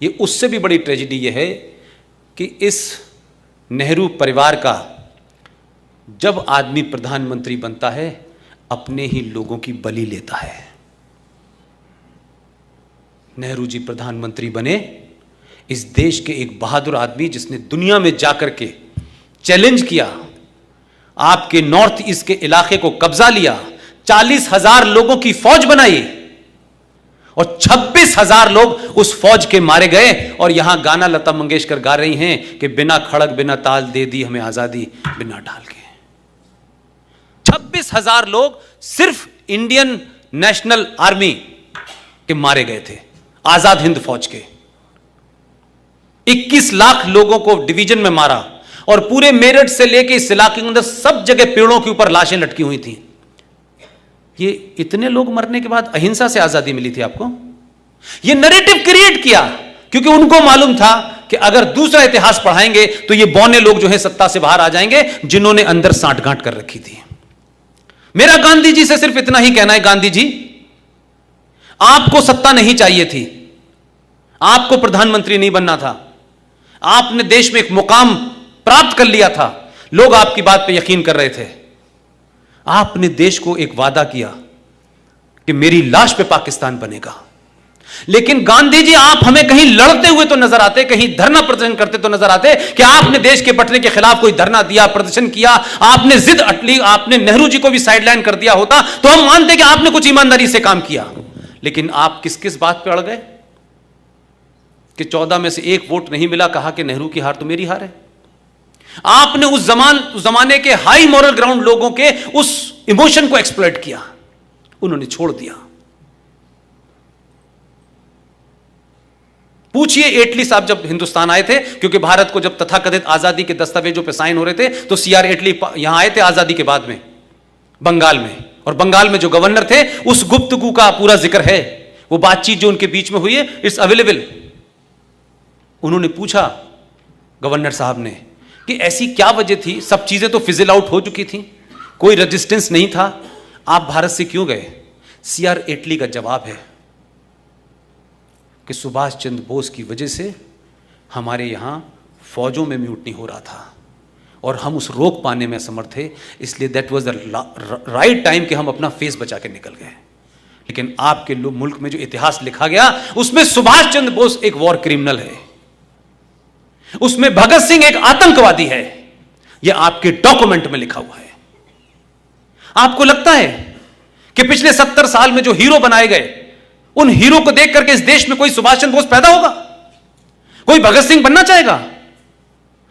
ये उससे भी बड़ी ट्रेजेडी ये है कि इस नेहरू परिवार का जब आदमी प्रधानमंत्री बनता है अपने ही लोगों की बलि लेता है। नेहरू जी प्रधानमंत्री बने, इस देश के एक बहादुर आदमी जिसने दुनिया में जाकर के चैलेंज किया, आपके नॉर्थ ईस्ट के इलाके को कब्जा लिया, 40,000 लोगों की फौज बनाई और 26,000 लोग उस फौज के मारे गए। और यहां गाना लता मंगेशकर गा रही हैं कि बिना खड़क बिना ताल दे दी हमें आजादी बिना ढाल के। 26,000 लोग सिर्फ इंडियन नेशनल आर्मी के मारे गए थे, आजाद हिंद फौज के। 21 लाख लोगों को डिवीजन में मारा और पूरे मेरठ से लेकर इस इलाके के अंदर सब जगह पेड़ों के ऊपर लाशें लटकी हुई थी। ये इतने लोग मरने के बाद अहिंसा से आजादी मिली थी आपको? ये नैरेटिव क्रिएट किया क्योंकि उनको मालूम था कि अगर दूसरा इतिहास पढ़ाएंगे तो ये बौने लोग जो है सत्ता से बाहर आ जाएंगे जिन्होंने अंदर सांठगांठ कर रखी थी। मेरा गांधी जी से सिर्फ इतना ही कहना है, गांधी जी आपको सत्ता नहीं चाहिए थी, आपको प्रधानमंत्री नहीं बनना था, आपने देश में एक मुकाम प्राप्त कर लिया था, लोग आपकी बात पे यकीन कर रहे थे। आपने देश को एक वादा किया कि मेरी लाश पे पाकिस्तान बनेगा, लेकिन गांधी जी आप हमें कहीं लड़ते हुए तो नजर आते, कहीं धरना प्रदर्शन करते तो नजर आते कि आपने देश के बंटने के खिलाफ कोई धरना दिया, प्रदर्शन किया, आपने जिद अटली, आपने नेहरू जी को भी साइडलाइन कर दिया होता तो हम मानते कि आपने कुछ ईमानदारी से काम किया। लेकिन आप किस किस बात पे अड़ गए कि 14 में से 1 वोट नहीं मिला, कहा कि नेहरू की हार तो मेरी हार है। आपने उस जमाने के हाई मॉरल ग्राउंड लोगों के उस इमोशन को एक्सप्लॉइट किया, उन्होंने छोड़ दिया। पूछिए एटली साहब जब हिंदुस्तान आए थे, क्योंकि भारत को जब तथाकथित आजादी के दस्तावेजों पे साइन हो रहे थे तो सीआर एटली यहां आए थे आजादी के बाद में बंगाल में, और बंगाल में जो गवर्नर थे उस गुप्तगू का पूरा जिक्र है, वो बातचीत जो उनके बीच में हुई है इट्स अवेलेबल। उन्होंने पूछा गवर्नर साहब ने कि ऐसी क्या वजह थी, सब चीजें तो फिजिल आउट हो चुकी थी, कोई रेजिस्टेंस नहीं था, आप भारत से क्यों गए? सीआर एटली का जवाब है कि सुभाष चंद्र बोस की वजह से हमारे यहां फौजों में म्यूटनी हो रहा था और हम उस रोक पाने में असमर्थ थे, इसलिए that was the right time कि हम अपना फेस बचा के निकल गए। लेकिन आपके मुल्क में जो इतिहास लिखा गया उसमें सुभाष चंद्र बोस एक वॉर क्रिमिनल है, उसमें भगत सिंह एक आतंकवादी है, यह आपके डॉक्यूमेंट में लिखा हुआ है। आपको लगता है कि पिछले 70 साल में जो हीरो बनाए गए उन हीरो को देख करके इस देश में कोई सुभाष चंद्र बोस पैदा होगा? कोई भगत सिंह बनना चाहेगा?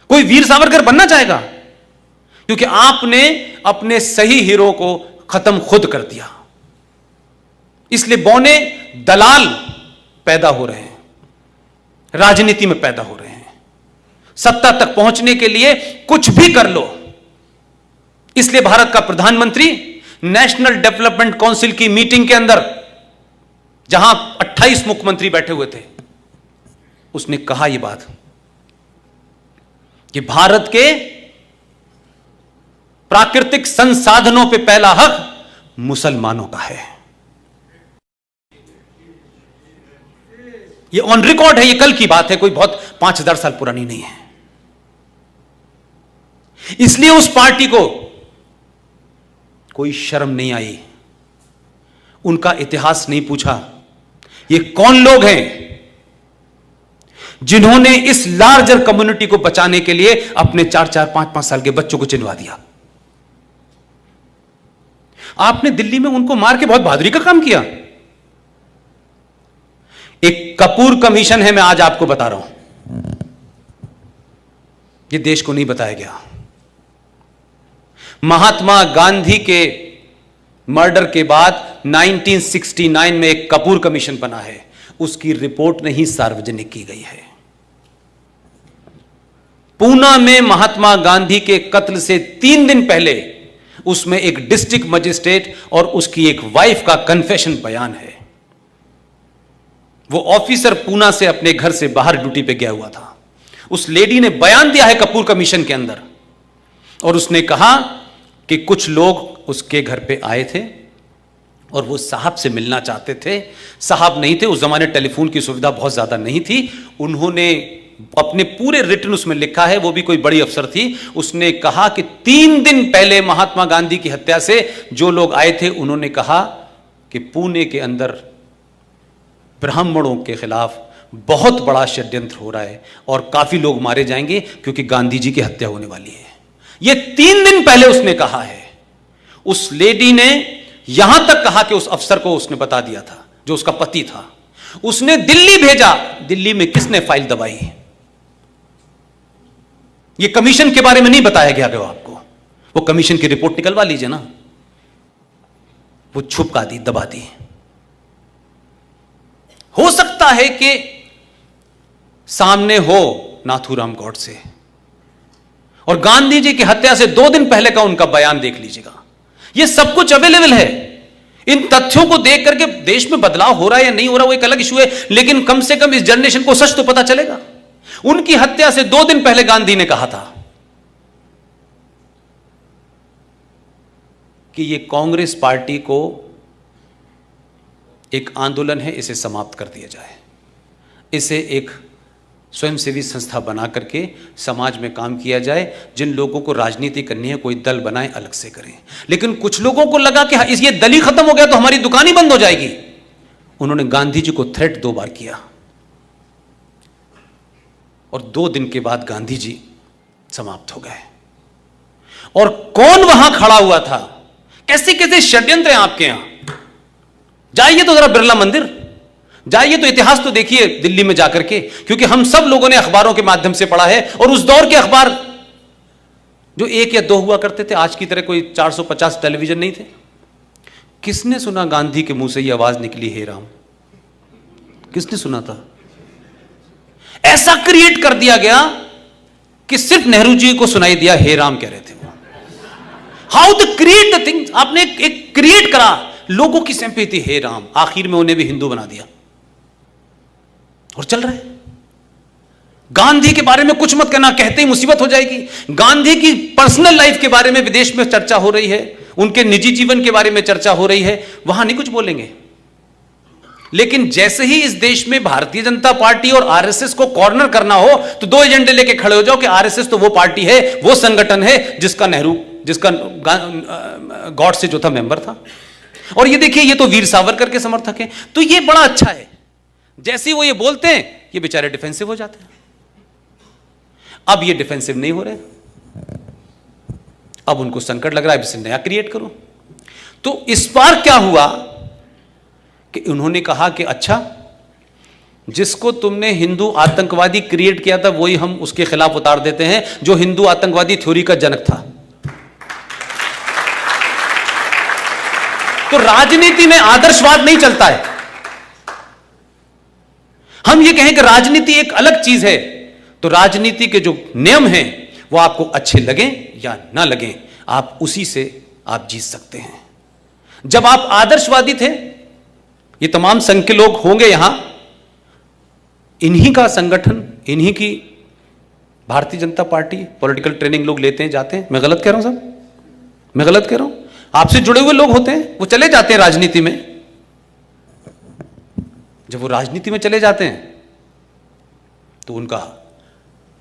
कोई वीर सावरकर बनना चाहेगा? क्योंकि आपने अपने सही हीरो को खत्म खुद कर दिया। इसलिए बौने दलाल पैदा हो रहे हैं, राजनीति में पैदा हो रहे हैं, सत्ता तक पहुंचने के लिए कुछ भी कर लो। इसलिए भारत का प्रधानमंत्री नेशनल डेवलपमेंट काउंसिल की मीटिंग के अंदर, जहां 28 मुख्यमंत्री बैठे हुए थे, उसने कहा यह बात कि भारत के प्राकृतिक संसाधनों पे पहला हक मुसलमानों का है। यह ऑन रिकॉर्ड है, यह कल की बात है, कोई बहुत 5000 साल पुरानी नहीं है। इसलिए उस पार्टी को कोई शर्म नहीं आई, उनका इतिहास नहीं पूछा, ये कौन लोग हैं जिन्होंने इस लार्जर कम्युनिटी को बचाने के लिए अपने 4-4, 5-5 साल के बच्चों को चिनवा दिया। आपने दिल्ली में उनको मार के बहुत बहादुरी का काम किया। एक कपूर कमीशन है, मैं आज आपको बता रहा हूं, ये देश को नहीं बताया गया। महात्मा गांधी के मर्डर के बाद 1969 में एक कपूर कमीशन बना है, उसकी रिपोर्ट नहीं सार्वजनिक की गई है। पूना में महात्मा गांधी के कत्ल से 3 दिन पहले उसमें एक डिस्ट्रिक्ट मजिस्ट्रेट और उसकी एक वाइफ का कन्फेशन बयान है। वो ऑफिसर पूना से अपने घर से बाहर ड्यूटी पे गया हुआ था, उस लेडी ने बयान दिया है कपूर कमीशन के अंदर, और उसने कहा कि कुछ लोग उसके घर पे आए थे, और वो साहब से मिलना चाहते थे। साहब नहीं थे, उस जमाने टेलीफोन की सुविधा बहुत ज्यादा नहीं थी। उन्होंने अपने पूरे रिटन उसमें लिखा है, वो भी कोई बड़ी अफसर थी, उसने कहा कि 3 दिन पहले महात्मा गांधी की हत्या से जो लोग आए थे, उन्होंने कहा कि पुणे के अंदर ब्राह्मणों के खिलाफ बहुत बड़ा षड्यंत्र हो रहा है और काफी लोग मारे जाएंगे क्योंकि गांधी जी की हत्या होने वाली है। यह 3 दिन पहले उसने कहा है। उस लेडी ने यहां तक कहा कि उस अफसर को उसने बता दिया था, जो उसका पति था। उसने दिल्ली भेजा। दिल्ली में किसने फाइल दबाई? ये कमीशन के बारे में नहीं बताया गया आपको। वो कमीशन की रिपोर्ट निकलवा लीजिए ना। वो छुपका दी, दबा दी। हो सकता है कि सामने हो नाथूराम गॉडसे, और गांधी जी की हत्या से 2 दिन पहले का उनका बयान देख लीजिएगा। यह सब कुछ अवेलेबल है। इन तथ्यों को देख करके देश में बदलाव हो रहा है या नहीं हो रहा वो एक अलग इशू है, लेकिन कम से कम इस जनरेशन को सच तो पता चलेगा। उनकी हत्या से 2 दिन पहले गांधी ने कहा था कि यह कांग्रेस पार्टी को एक आंदोलन है, इसे समाप्त कर दिया जाए। इसे एक स्वयंसेवी संस्था बना करके समाज में काम किया जाए। जिन लोगों को राजनीति करनी है कोई दल बनाए, अलग से करें। लेकिन कुछ लोगों को लगा कि ये दल ही खत्म हो गया तो हमारी दुकान ही बंद हो जाएगी। उन्होंने गांधी जी को थ्रेट 2 बार किया और 2 दिन के बाद गांधी जी समाप्त हो गए। और कौन वहां खड़ा हुआ था? कैसे कैसे षड्यंत्र हैं आपके यहां। जाइए तो जरा बिरला मंदिर, जाइए तो इतिहास तो देखिए दिल्ली में जाकर के, क्योंकि हम सब लोगों ने अखबारों के माध्यम से पढ़ा है। और उस दौर के अखबार जो 1 या 2 हुआ करते थे, आज की तरह कोई 450 टेलीविजन नहीं थे। किसने सुना गांधी के मुंह से ये आवाज निकली, हे राम? किसने सुना था? ऐसा क्रिएट कर दिया गया कि सिर्फ नेहरू जी को सुनाई दिया हे राम कह रहे थे वो। How the create the thing. आपने एक क्रिएट करा, लोगों की सिंपैथी हे राम, आखिर में उन्हें भी हिंदू बना दिया और चल रहा है। गांधी के बारे में कुछ मत कहना, कहते ही मुसीबत हो जाएगी। गांधी की पर्सनल लाइफ के बारे में विदेश में चर्चा हो रही है, उनके निजी जीवन के बारे में चर्चा हो रही है, वहां नहीं कुछ बोलेंगे। लेकिन जैसे ही इस देश में भारतीय जनता पार्टी और आरएसएस को कॉर्नर करना हो तो 2 एजेंडे लेके खड़े हो जाओ कि आरएसएस तो वो पार्टी है, वो संगठन है जिसका गॉडसे जो था मेंबर था। और ये देखिए, ये तो वीर सावरकर के समर्थक हैं। तो ये बड़ा अच्छा है। जैसे ही वो ये बोलते हैं, ये बेचारे डिफेंसिव हो जाते हैं। अब ये डिफेंसिव नहीं हो रहे, अब उनको संकट लग रहा है, इसे नया क्रिएट करो। तो इस बार क्या हुआ कि उन्होंने कहा कि अच्छा, जिसको तुमने हिंदू आतंकवादी क्रिएट किया था वही हम उसके खिलाफ उतार देते हैं, जो हिंदू आतंकवादी थ्योरी का जनक था। तो राजनीति में आदर्शवाद नहीं चलता है। हम ये कहें कि राजनीति एक अलग चीज है, तो राजनीति के जो नियम हैं वो आपको अच्छे लगें या ना लगें, आप उसी से आप जीत सकते हैं। जब आप आदर्शवादी थे, ये तमाम संघ के लोग होंगे यहां, इन्हीं का संगठन, इन्हीं की Bharatiya Janata party political training लोग लेते हैं, जाते हैं। मैं गलत कह रहा हूं साहब? मैं गलत कह रहा हूं? आपसे जुड़े हुए लोग होते हैं, वो चले जाते हैं राजनीति में। जब वो राजनीति में चले जाते हैं तो उनका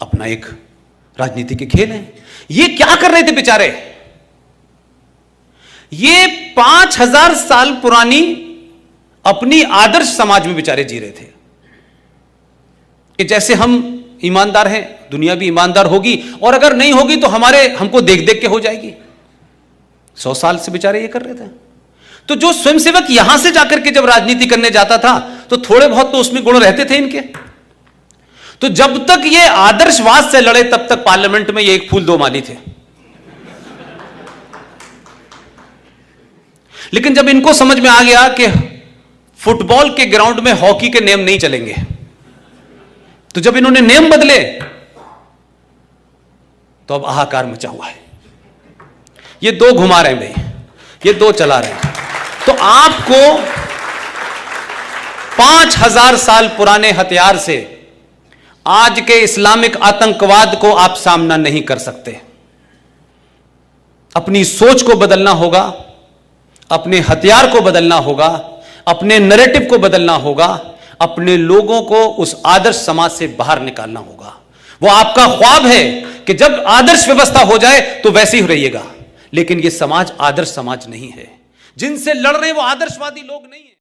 अपना एक राजनीति के खेल है। ये क्या कर रहे थे बेचारे? ये 5000 साल पुरानी अपनी आदर्श समाज में बेचारे जी रहे थे कि जैसे हम ईमानदार हैं, दुनिया भी ईमानदार होगी, और अगर नहीं होगी तो हमको देख देख के हो जाएगी। 100 साल से बेचारे ये कर रहे थे। तो जो स्वयंसेवक यहां से जाकर के जब राजनीति करने जाता था तो थोड़े बहुत तो उसमें गुण रहते थे इनके। तो जब तक ये आदर्शवाद से लड़े तब तक पार्लियामेंट में ये 1 फूल 2 माली थे। लेकिन जब इनको समझ में आ गया कि फुटबॉल के ग्राउंड में हॉकी के नियम नहीं चलेंगे, तो जब इन्होंने नियम बदले तो अब हाहाकार मचा हुआ है। ये 2 घुमा रहे हैं भाई, ये 2 चला रहे हैं। तो आपको 5000 साल पुराने हथियार से आज के इस्लामिक आतंकवाद को आप सामना नहीं कर सकते। अपनी सोच को बदलना होगा, अपने हथियार को बदलना होगा, अपने नैरेटिव को बदलना होगा, अपने लोगों को उस आदर्श समाज से बाहर निकालना होगा। वो आपका ख्वाब है कि जब आदर्श व्यवस्था हो जाए तो वैसे ही रहिएगा, लेकिन ये समाज आदर्श समाज नहीं है। जिनसे लड़ रहे हैं वो आदर्शवादी लोग नहीं है।